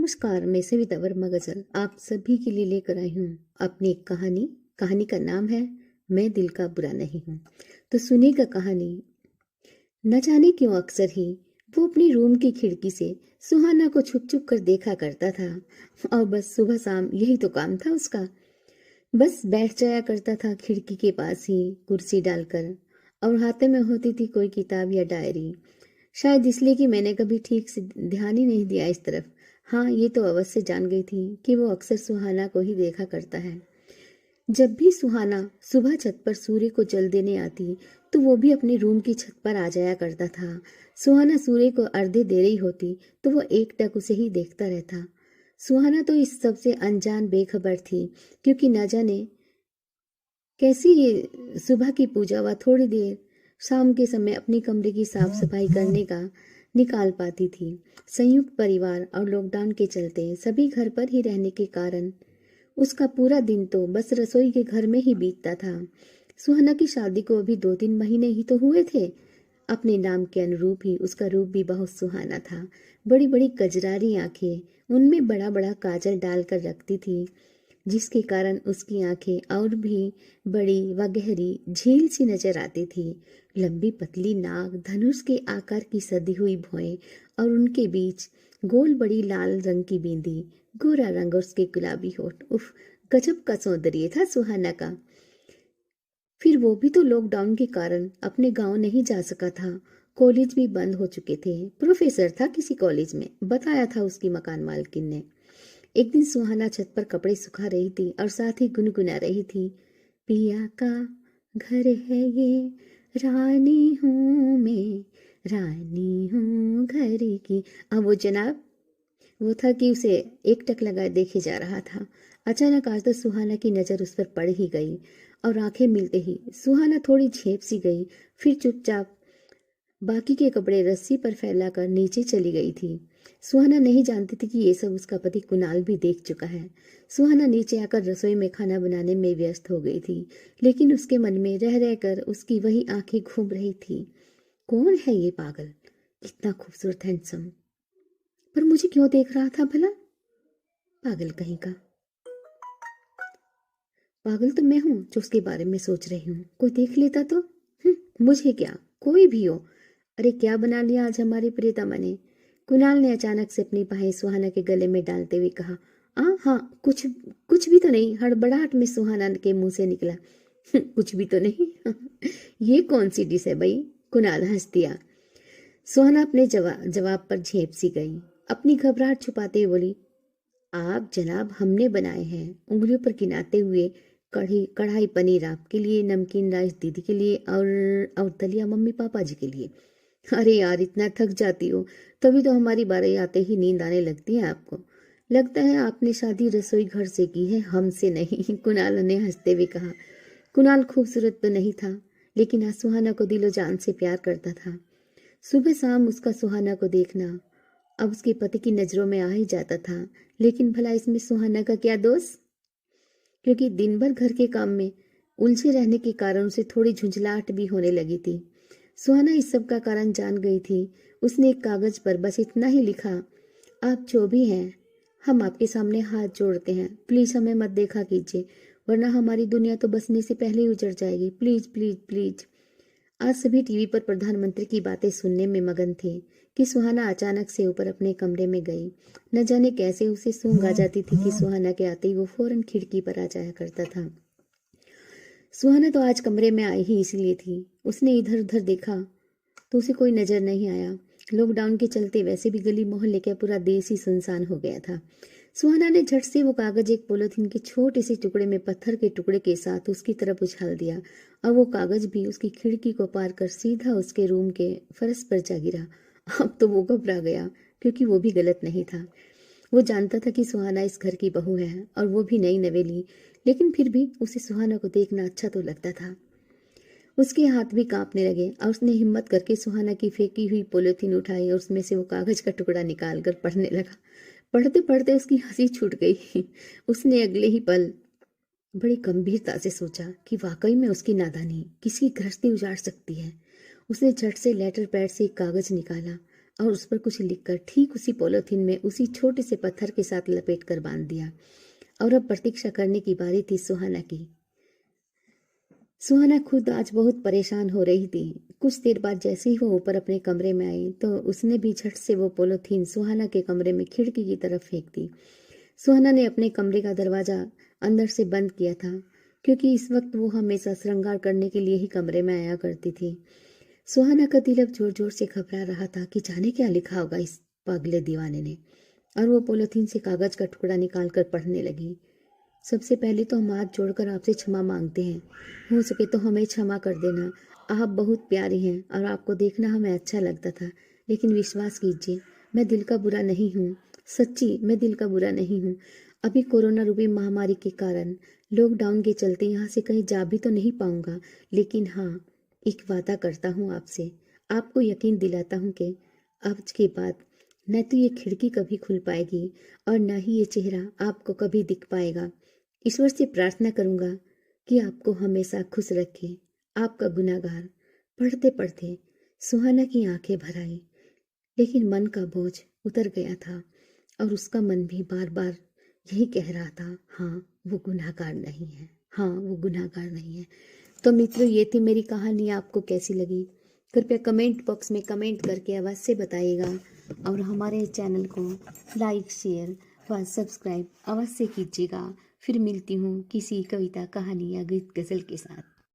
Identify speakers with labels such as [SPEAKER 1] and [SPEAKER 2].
[SPEAKER 1] नमस्कार, मैं सविता वर्मा गजल आप सभी के लिए लेकर आई हूँ अपनी एक कहानी। कहानी का नाम है मैं दिल का बुरा नहीं हूँ। तो सुनिएगा कहानी। न जाने क्यों अक्सर ही वो अपनी रूम की खिड़की से सुहाना को छुप छुप कर देखा करता था, और बस सुबह शाम यही तो काम था उसका। बस बैठ जाया करता था खिड़की के पास ही कुर्सी डालकर, और हाथ में होती थी कोई किताब या डायरी। शायद इसलिए कि मैंने कभी ठीक से ध्यान ही नहीं दिया इस तरफ। हाँ, ये तो अवश्य जान गई थी कि वो अक्सर सुहाना को ही देखा करता है। जब भी सुहाना सुबह छत पर सूर्य को जल देने आती, तो वो भी अपने रूम की छत पर आ जाया करता था। सुहाना सूर्य को अर्घ्य दे रही होती तो वो एकटक उसे ही देखता रहता। सुहाना तो इस सबसे अनजान बेखबर थी, क्योंकि न जाने कैसी ये सुबह की पूजा व थोड़ी देर शाम के समय अपने कमरे की साफ सफाई करने का निकाल पाती थी। संयुक्त परिवार और लॉकडाउन के चलते सभी घर पर ही रहने के कारण उसका पूरा दिन तो बस रसोई के घर में ही बीतता था। सुहाना की शादी को अभी 2-3 महीने ही तो हुए थे। अपने नाम के अनुरूप ही उसका रूप भी बहुत सुहाना था। बड़ी बड़ी कजरारी आंखें, उनमें बड़ा बड़ा काजल डालकर रखती थी, जिसके कारण उसकी आंखें और भी बड़ी व गहरी झील सी नजर आती थी। लंबी पतली नाक, धनुष के आकार की सदी हुई भौएं, और उनके बीच गोल बड़ी लाल रंग की बिंदी, गोरा रंग और उसके गुलाबी होठ। उफ, गजब का सौंदर्य था सुहाना का। फिर वो भी तो लॉकडाउन के कारण अपने गांव नहीं जा सका था। कॉलेज भी बंद हो चुके थे। प्रोफेसर था किसी कॉलेज में, बताया था उसकी मकान मालकिन ने। एक दिन सुहाना छत पर कपड़े सुखा रही थी और साथ ही गुनगुना रही थी, पिया का घर है ये, रानी हूँ मैं, रानी हूँ घर की। अब वो जनाब, वो था कि उसे एक टक लगाए देखे जा रहा था। अचानक आज तो सुहाना की नजर उस पर पड़ ही गई, और आंखें मिलते ही सुहाना थोड़ी झेप सी गई। फिर चुपचाप बाकी के कपड़े रस्सी पर फैलाकर नीचे चली गई थी। सुहाना नहीं जानती थी कि ये सब उसका पति कुणाल भी देख चुका है। सुहाना नीचे आकर रसोई में खाना बनाने में व्यस्त हो गई थी, लेकिन उसके मन में रह रहकर उसकी वही आंखें घूम रही थी। कौन है ये पागल, इतना खूबसूरत हैंडसम, पर मुझे क्यों देख रहा था भला? पागल कहीं का। पागल तो मैं हूं जो उसके बारे में सोच रही हूँ। कोई देख लेता तो मुझे क्या, कोई भी हो। अरे क्या बना लिया आज हमारी प्रियतमा ने? कुणाल ने अचानक से अपनी बाहें सुहाना के गले में डालते हुए कहा। हाँ, कुछ कुछ भी तो नहीं, हड़बड़ाहट में सुहाना के मुंह से निकला। कुछ भी तो नहीं। ये कौन सी डिश है भाई? कुणाल हंस दिया। सुहाना अपने जवाब पर झेप सी गई। अपनी घबराहट छुपाते हुए बोली, आप जनाब, हमने बनाए हैं। उंगलियों पर गिनाते हुए, कढ़ाई पनीर आपके लिए, नमकीन राइस दीदी के लिए, और दलिया मम्मी पापा जी के लिए। अरे यार, इतना थक जाती हो तभी तो हमारी बारी आते ही नींद आने लगती है आपको। लगता है आपने शादी रसोई घर से की है, हमसे नहीं। कुणाल ने हंसते हुए कहा। कुणाल खूबसूरत तो नहीं था, लेकिन आज सुहाना को दिलो जान से प्यार करता था। सुबह शाम उसका सुहाना को देखना अब उसके पति की नजरों में आ ही जाता था। लेकिन भला इसमें सुहाना का क्या दोष? क्योंकि दिन भर घर के काम में उलझे रहने के कारण उसे थोड़ी झुंझलाहट भी होने लगी थी। सुहाना इस सब का कारण जान गई थी। उसने एक कागज पर बस इतना ही लिखा, आप जो भी हैं, हम आपके सामने हाथ जोड़ते हैं। प्लीज हमें मत देखा कीजिए, वरना हमारी दुनिया तो बसने से पहले ही उजड़ जाएगी। Please please please. आज सभी टीवी पर प्रधानमंत्री की बातें सुनने में मगन थे कि सुहाना अचानक से ऊपर अपने कमरे में गई। न जाने कैसे उसे सूंघ आ जाती थी कि सुहाना के आते ही वो फौरन खिड़की पर आ जाया करता था। सुहाना तो आज कमरे में आई ही इसलिए थी। उसने इधर उधर देखा तो उसे कोई नजर नहीं आया। लॉकडाउन के चलते वैसे भी गली मोहल्ले का पूरा देश ही सुनसान हो गया था। सुहाना ने झट से वो कागज एक पॉलिथीन के छोटे से टुकड़े में पत्थर के टुकड़े के साथ उसकी तरफ उछाल दिया, और वो कागज भी उसकी खिड़की को पार कर सीधा उसके रूम के फर्श पर जा गिरा। अब तो वो घबरा गया, क्योंकि वो भी गलत नहीं था। वो जानता था कि सुहाना इस घर की बहू है, और वो भी नई नवेली, लेकिन फिर भी उसे सुहाना को देखना अच्छा तो लगता था। उसके हाथ भी कांपने लगे, और उसने हिम्मत करके सुहाना की फेंकी हुई पॉलिथीन उठाई और उसमें से वो कागज का टुकड़ा निकाल कर पढ़ने लगा। पढ़ते पढ़ते उसकी हंसी छूट गई। उसने अगले ही पल बड़ी गंभीरता से सोचा कि वाकई में उसकी नादानी किसी की गृहस्थी उजाड़ सकती है। उसने झट से लेटर पैड से एक कागज निकाला और उस पर कुछ लिखकर ठीक उसी पॉलीथीन में उसी छोटे से पत्थर के साथ लपेट कर बांध दिया। और अब प्रतीक्षा करने की बारी थी सुहाना की। सुहाना खुद आज बहुत परेशान हो रही थी। कुछ देर बाद जैसे ही वो ऊपर अपने कमरे में आई तो उसने भी झट से वो पॉलीथीन सुहाना के कमरे में खिड़की की तरफ फेंक दी। सुहाना ने अपने कमरे का दरवाजा अंदर से बंद किया था, क्योंकि इस वक्त वो हमेशा श्रृंगार करने के लिए ही कमरे में आया करती थी। सुहाना का दिल अब जोर जोर से घबरा रहा था कि जाने क्या लिखा होगा इस पागले दीवाने ने। और वो पॉलीथीन से कागज का टुकड़ा निकाल कर पढ़ने लगी। सबसे पहले तो हम हाथ जोड़कर आपसे क्षमा मांगते हैं। हो सके तो हमें क्षमा कर देना। आप बहुत प्यारी हैं और आपको देखना हमें अच्छा लगता था, लेकिन विश्वास कीजिए मैं दिल का बुरा नहीं हूँ। सच्ची मैं दिल का बुरा नहीं हूँ। अभी कोरोना रूपी महामारी के कारण लॉकडाउन के चलते यहाँ से कहीं जा भी तो नहीं पाऊंगा, लेकिन हाँ, एक वादा करता हूँ आपसे। आपको यकीन दिलाता हूँ कि आज के बाद न तो ये खिड़की कभी खुल पाएगी और न ही ये चेहरा आपको कभी दिख पाएगा। ईश्वर से प्रार्थना करूंगा कि आपको हमेशा खुश रखे। आपका गुनाहगार। पढ़ते पढ़ते सुहाना की आंखें भर आई, लेकिन मन का बोझ उतर गया था और उसका मन भी बार बार यही कह रहा था, हाँ वो गुनाहगार नहीं है, हाँ वो गुनाहगार नहीं है। तो मित्रों, ये थी मेरी कहानी। आपको कैसी लगी कृपया कमेंट बॉक्स में कमेंट करके अवश्य बताइएगा और हमारे चैनल को लाइक शेयर व सब्सक्राइब अवश्य कीजिएगा। फिर मिलती हूँ किसी कविता, कहानी या गीत गज़ल के साथ।